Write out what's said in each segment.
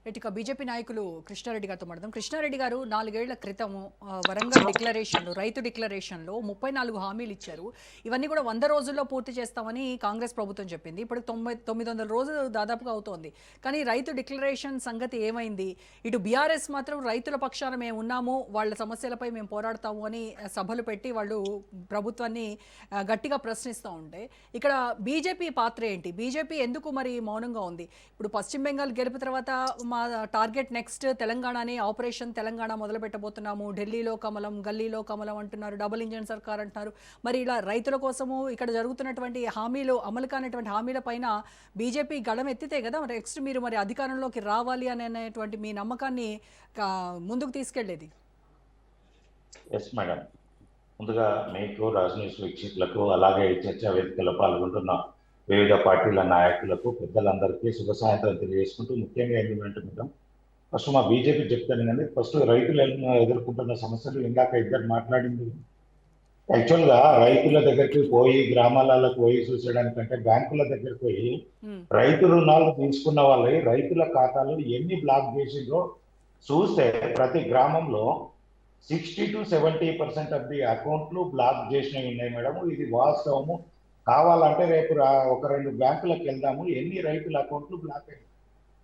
ఇటుక బీజేపీ నాయకులు కృష్ణారెడ్డి గారితో మాట్లాడదాం. కృష్ణారెడ్డి గారు 4 ఏళ్ల క్రితము వరంగల్ డిక్లరేషన్‌లో రైతు డిక్లరేషన్‌లో 34 హామీలు ఇచ్చారు. ఇవన్నీ కూడా 100 రోజుల్లో పూర్తి చేస్తామని కాంగ్రెస్ ప్రభుత్వం చెప్పింది. ఇప్పుడు 900 రోజులు దాదాపుగా అవుతోంది. కానీ రైతు డిక్లరేషన్ సంగతి ఏమైంది? ఇటు బీఆర్ఎస్ మాత్రం రైతుల పక్షాన మేము ఉన్నాము, వాళ్ళ సమస్యలపై మేము పోరాడతాము అని సభలు పెట్టి వాళ్ళు ప్రభుత్వాన్ని గట్టిగా ప్రశ్నిస్తూ ఉంటే, ఇక్కడ బీజేపీ పాత్ర ఏంటి? బీజేపీ ఎందుకు మరి మౌనంగా ఉంది? ఇప్పుడు పశ్చిమ బెంగాల్ గెలుపు తర్వాత మా టార్గెట్ నెక్స్ట్ తెలంగాణని ఆపరేషన్ తెలంగాణ మొదలు పెట్టబోతున్నాము, ఢిల్లీలో కమలం గల్లీలో కమలం అంటున్నారు, డబుల్ ఇంజన్ సర్కార్ అంటున్నారు. మరి ఇలా రైతుల కోసము ఇక్కడ జరుగుతున్నటువంటి హామీలు అమలు కానిటువంటి హామీల పైన బీజేపీ గళం ఎత్తితే కదా నెక్స్ట్ మీరు మరి అధికారంలోకి రావాలి అనేటువంటి మీ నమ్మకాన్ని ముందుకు తీసుకెళ్లేది. Yes madam. ముందుగా మీకు రాజనీతి వీక్షకులకు అలాగే చర్చా వేదికలో పాల్గొంటున్న వివిధ పార్టీల నాయకులకు పెద్దలందరికీ శుభ సాయంత్రం తెలియజేసుకుంటూ, ముఖ్యంగా ఏంటంటే మేడం, ఫస్ట్ మా బీజేపీ చెప్తాను కానీ ఫస్ట్ రైతులు ఎదుర్కొంటున్న సమస్యలు ఇందాక ఇద్దరు మాట్లాడింది. యాక్చువల్గా రైతుల దగ్గరికి పోయి గ్రామాలకు పోయి చూసేయడానికంటే బ్యాంకుల దగ్గరికి పోయి రైతు రుణాలు తీసుకున్న వాళ్ళవి రైతుల ఖాతాలు ఎన్ని బ్లాక్ చేసిందో చూస్తే ప్రతి గ్రామంలో 60 to 70% ఆఫ్ ది అకౌంట్లు బ్లాక్ చేసినవి ఉన్నాయి మేడం. ఇది వాస్తవము. కావాలంటే రేపు ఒక 2 బ్యాంకులకు వెళ్దాము, ఎన్ని రైతుల అకౌంట్లు బ్లాక్ అయ్యాయి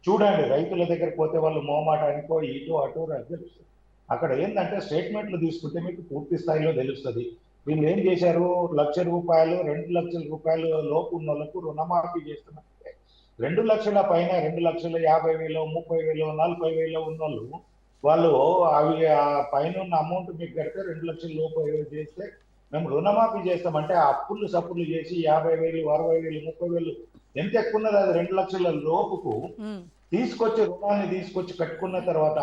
చూడండి. రైతుల దగ్గర పోతే వాళ్ళు మోమాటానికో ఇటు అటు తెలుస్తుంది. అక్కడ ఏంటంటే స్టేట్మెంట్లు తీసుకుంటే మీకు పూర్తి స్థాయిలో తెలుస్తుంది. వీళ్ళు ఏం చేశారు, ₹1,00,000 ₹2,00,000 లోపు ఉన్న వాళ్ళకు రుణమాఫీ చేస్తున్నారంటే 2 లక్షల పైన 2,50,000 30,000 40,000 ఉన్నోళ్ళు వాళ్ళు అవి ఆ పైన ఉన్న అమౌంట్ మీకు కడితే 2 లక్షల లోపు చేస్తే మేము రుణమాఫీ చేస్తామంటే అప్పులు సప్పులు చేసి 50,000 60,000 30,000 ఎంత ఎక్కువ ఉన్నది అది 2 లక్షల లోపుకు తీసుకొచ్చి రుణాన్ని తీసుకొచ్చి కట్టుకున్న తర్వాత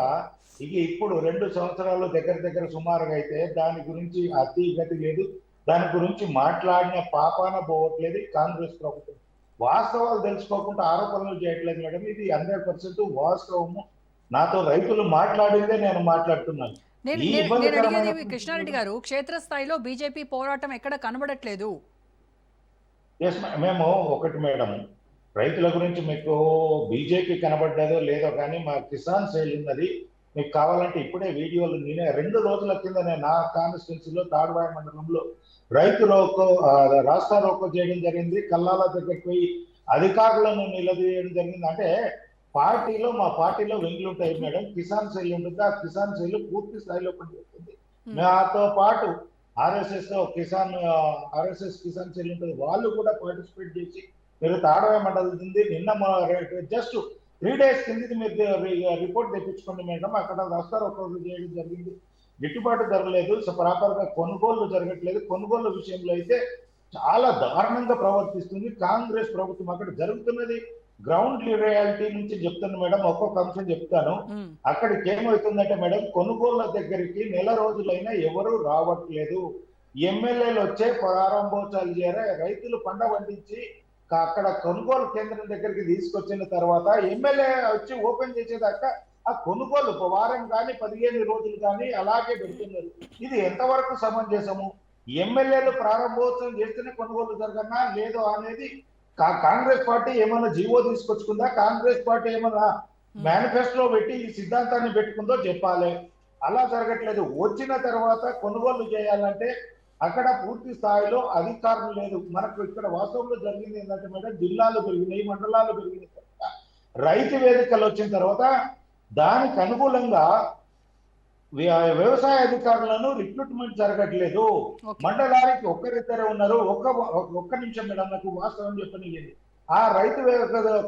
ఇక ఇప్పుడు 2 సంవత్సరాలు దగ్గర సుమారుగా అయితే దాని గురించి అతి గతి లేదు, దాని గురించి మాట్లాడిన పాపాన పోవట్లేదు కాంగ్రెస్ ప్రభుత్వం. వాస్తవాలు తెలుసుకోకుండా ఆరోపణలు చేయట్లేదు మేడం. ఇది 100% వాస్తవము. నాతో రైతులు మాట్లాడిందే నేను మాట్లాడుతున్నాను. కృష్ణారెడ్డి గారు, క్షేత్రస్థాయిలో బీజేపీ పోరాటం ఎక్కడ కనబడట్లేదు. మేము ఒకటి మేడం, రైతుల గురించి మీకు బీజేపీ కనబడ్డదో లేదో కానీ మా కిసాన్ సేల్ ఉన్నది. మీకు కావాలంటే ఇప్పుడే వీడియోలు నేనే 2 రోజుల కింద నా కాన్స్టిట్యున్సీలో తాడువాయ మండలంలో రైతు రోకో రాస్తా రోకో చేయడం జరిగింది. కల్లాల దగ్గరికి పోయి అధికారులను నిలదీయడం జరిగింది. అంటే పార్టీలో మా పార్టీలో వెంగులు ఉంటాయి మేడం, కిసాన్ సెల్ ఉంటుంది. ఆ కిసాన్ సెల్ పూర్తి స్థాయిలో పనిచేస్తుంది. నాతో పాటు ఆర్ఎస్ఎస్ కిసాన్ సెల్ ఉంటుంది, వాళ్ళు కూడా పార్టిసిపేట్ చేసి మీరు తాడవే మండలింది. నిన్న జస్ట్ 3 days కిందకి మీరు రిపోర్ట్ తెప్పించుకోండి మేడం. అక్కడ రాస్తారు ఒక చేయడం జరిగింది. గిట్టుబాటు జరగలేదు, ప్రాపర్ గా కొనుగోళ్లు జరగట్లేదు. కొనుగోళ్ల విషయంలో అయితే చాలా దారుణంగా ప్రవర్తిస్తుంది కాంగ్రెస్ ప్రభుత్వం. అక్కడ జరుగుతున్నది గ్రౌండ్ రియాలిటీ నుంచి చెప్తాను మేడం, ఒక్కొక్క అంశం చెప్తాను. అక్కడికి ఏమవుతుందంటే మేడం, కొనుగోళ్ల దగ్గరికి నెల రోజులైనా ఎవరు రావట్లేదు. ఎమ్మెల్యేలు వచ్చే ప్రారంభోత్సవాలు చేయరా, రైతులు పంట పండించి అక్కడ కొనుగోలు కేంద్రం దగ్గరికి తీసుకొచ్చిన తర్వాత ఎమ్మెల్యే వచ్చి ఓపెన్ చేసేదాకా ఆ కొనుగోలు వారం కానీ 15 రోజులు కానీ అలాగే పెడుతున్నారు. ఇది ఎంతవరకు సమంజసము? ఎమ్మెల్యేలు ప్రారంభోత్సవం చేస్తేనే కొనుగోలు జరగనా లేదో అనేది కాంగ్రెస్ పార్టీ ఏమైనా జీవో తీసుకొచ్చుకుందా, కాంగ్రెస్ పార్టీ ఏమైనా మేనిఫెస్టోలో పెట్టి ఈ సిద్ధాంతాన్ని పెట్టుకుందో చెప్పాలి. అలా జరగట్లేదు. వచ్చిన తర్వాత కొనుగోలు చేయాలంటే అక్కడ పూర్తి స్థాయిలో అధికారం లేదు. మనకు ఇక్కడ వాస్తవంలో జరిగింది ఏంటంటే మేడం, జిల్లాలు పెరిగినాయి, మండలాలు పెరిగిన తర్వాత రైతు వేదికలు వచ్చిన తర్వాత దానికి అనుకూలంగా వ్యవసాయ అధికారులను రిక్రూట్మెంట్ జరగట్లేదు. మండలానికి ఒక్కరిద్దరే ఉన్నారు. ఒక్క నిమిషం మేడం, నాకు వాస్తవం చెప్పనివ్వండి. ఆ రైతు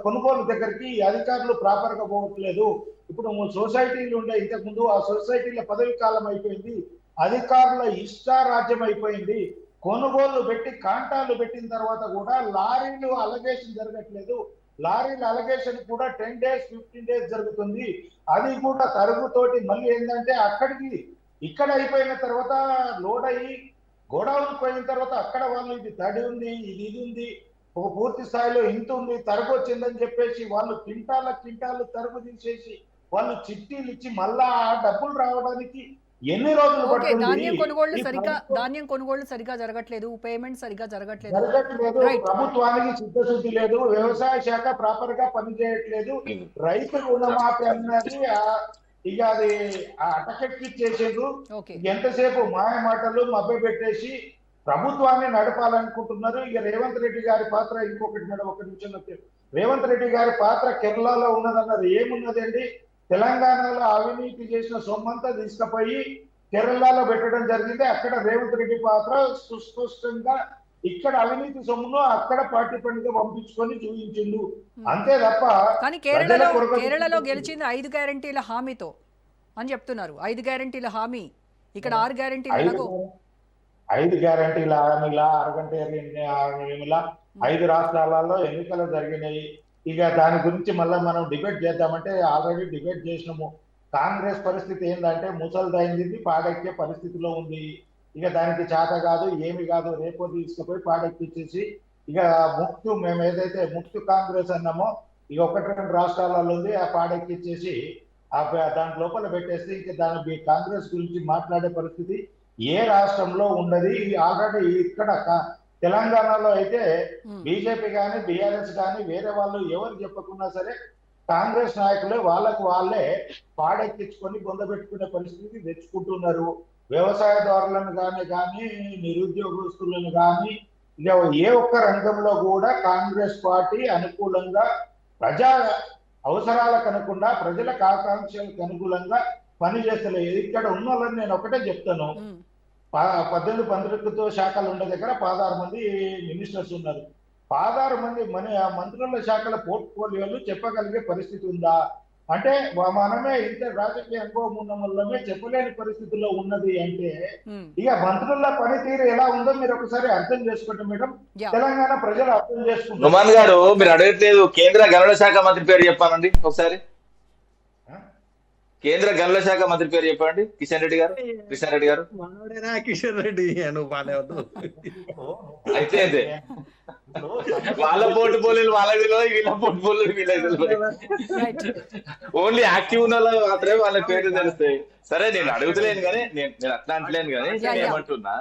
కొనుగోలు దగ్గరికి అధికారులు ప్రాపర్ గా పోవట్లేదు. ఇప్పుడు సొసైటీలు ఉండే ఇంతకుముందు ఆ సొసైటీల పదవి కాలం అయిపోయింది, అధికారుల ఇష్టారాజ్యం అయిపోయింది. కొనుగోళ్లు పెట్టి కాంటాలు పెట్టిన తర్వాత కూడా లారీలు అలగేషన్ జరగట్లేదు. లారీల అలగేషన్ కూడా 10 days 15 days జరుగుతుంది. అది కూడా తరుగుతోటి మళ్ళీ ఏంటంటే అక్కడికి ఇక్కడ అయిపోయిన తర్వాత లోడ్ అయ్యి గోడౌన్ పోయిన తర్వాత అక్కడ వాళ్ళు ఇది తడి ఉంది, ఇది ఉంది, ఒక పూర్తి స్థాయిలో ఇంత ఉంది, తరుగు వచ్చిందని చెప్పేసి వాళ్ళు కింటాలు తరుగు తీసేసి వాళ్ళు చిట్టీలు ఇచ్చి మళ్ళా డబ్బులు రావడానికి ఎన్ని రోజులు ఓకే, పడుతుంది? ధాన్యం కొనుగోళ్లు ఈ సరిగా ప్రభుత్వం ధాన్యం కొనుగోళ్లు సరిగా జరగట్లేదు, పేమెంట్ సరిగా జరగట్లేదు. జరగట్లేదు. రైట్. ప్రభుత్వానికి చిత్తశుద్ధి లేదు, వ్యవసాయ శాఖ ప్రాపర్ గా పనిచేయట్లేదు. రైతు రుణమాఫీ అన్నది ఇక అది అటకెక్కిచ్చేసేది. ఓకే. ఎంతసేపు మాయ మాటలు మభ్య పెట్టేసి ప్రభుత్వాన్ని నడపాలనుకుంటున్నారు. ఇక రేవంత్ రెడ్డి గారి పాత్ర ఇంకొకటి మేడం, ఒక నిమిషం వచ్చి రేవంత్ రెడ్డి గారి పాత్ర కేరళలో ఉన్నదన్నది ఏమున్నదండి? తెలంగాణలో అవినీతి చేసిన సొమ్మంతా తీసుకుపోయి కేరళలో పెట్టడం జరిగింది. అక్కడ రేవంత్ రెడ్డి పాత్ర సుస్పష్టంగా ఇక్కడ అవినీతి సొమ్మును అక్కడ పార్టీ పనిగా పంపించుకొని చూపించిండు, అంతే తప్ప కానీ కేరళలో గెలిచింది 5 గ్యారెంటీల హామీతో అని చెప్తున్నారు. 5 గ్యారెంటీల హామీ, ఇక్కడ 6 గ్యారెంటీలకు 5 గ్యారెంటీల హామీల అరగంట హామీల 5 రాష్ట్రాలలో ఎన్నికలు జరిగినాయి. ఇక దాని గురించి మళ్ళీ మనం డిబేట్ చేద్దామంటే ఆల్రెడీ డిబేట్ చేసినాము. కాంగ్రెస్ పరిస్థితి ఏంటంటే ముసల్దైంది, పాడెక్కే పరిస్థితిలో ఉంది. ఇక దానికి చేత కాదు, ఏమి కాదు, రేపో తీసుకుపోయి పాడెక్కిచ్చేసి ఇక మేము ఏదైతే ముక్తు కాంగ్రెస్ అన్నామో ఇక 1-2 రాష్ట్రాలలో ఉంది, ఆ పాడెక్కిచ్చేసి దాని లోపల పెట్టేస్తే ఇక దాని కాంగ్రెస్ గురించి మాట్లాడే పరిస్థితి ఏ రాష్ట్రంలో ఉండదు. ఆల్రెడీ ఇక్కడ తెలంగాణలో అయితే బీజేపీ కానీ బీఆర్ఎస్ కానీ వేరే వాళ్ళు ఎవరు చెప్పకున్నా సరే కాంగ్రెస్ నాయకులే వాళ్ళే పాడెక్కించుకొని బొందబెట్టుకునే పరిస్థితి తెచ్చుకుంటున్నారు. వ్యవసాయదారులను కానీ నిరుద్యోగస్తులను కానీ ఇక ఏ ఒక్క రంగంలో కూడా కాంగ్రెస్ పార్టీ అనుకూలంగా ప్రజా అవసరాలకు అనుకుండా ప్రజలకు ఆకాంక్షలకు అనుకూలంగా పనిచేస్తలేదు. ఇక్కడ ఉన్న వాళ్ళని నేను ఒకటే చెప్తాను, 18-19 శాఖలు ఉండే దగ్గర 16 మంది మినిస్టర్స్ ఉన్నారు. 16 మంది మంత్రుల శాఖల పోర్ట్ఫోలియోలు చెప్పగలిగే పరిస్థితి ఉందా అంటే మనమే ఇంత రాజకీయ అనుభవం ఉన్న వల్లమే చెప్పలేని పరిస్థితుల్లో ఉన్నది అంటే ఇక మంత్రుల పనితీరు ఎలా ఉందో మీరు ఒకసారి అర్థం చేసుకోండి మేడం. తెలంగాణ ప్రజలు అర్థం చేసుకుంటారు. నుమాన్ గారు మీరు అడగట్లేదు, కేంద్ర గనుల శాఖ మంత్రి పేరు చెప్పానండి ఒకసారి. కేంద్ర గనుల శాఖ మంత్రి పేరు చెప్పండి. కిషన్ రెడ్డి గారు. మనోడేనా కిషన్ రెడ్డి? నువ్వు బాగానే అయితే వాళ్ళ పోర్ట్ఫోలియోలు వాళ్ళకి తెలియదు, వీళ్ళ పోర్ట్ఫోలియోలు వీళ్ళకి తెలియదు. ఓన్లీ యాక్టివ్ ఉన్న వాళ్ళు మాత్రమే వాళ్ళ పేర్లు తెలుస్తాయి. సరే నేను అడుగుతలేను కానీ నేను అట్లా అంటలేను కానీ ఏమంటున్నా,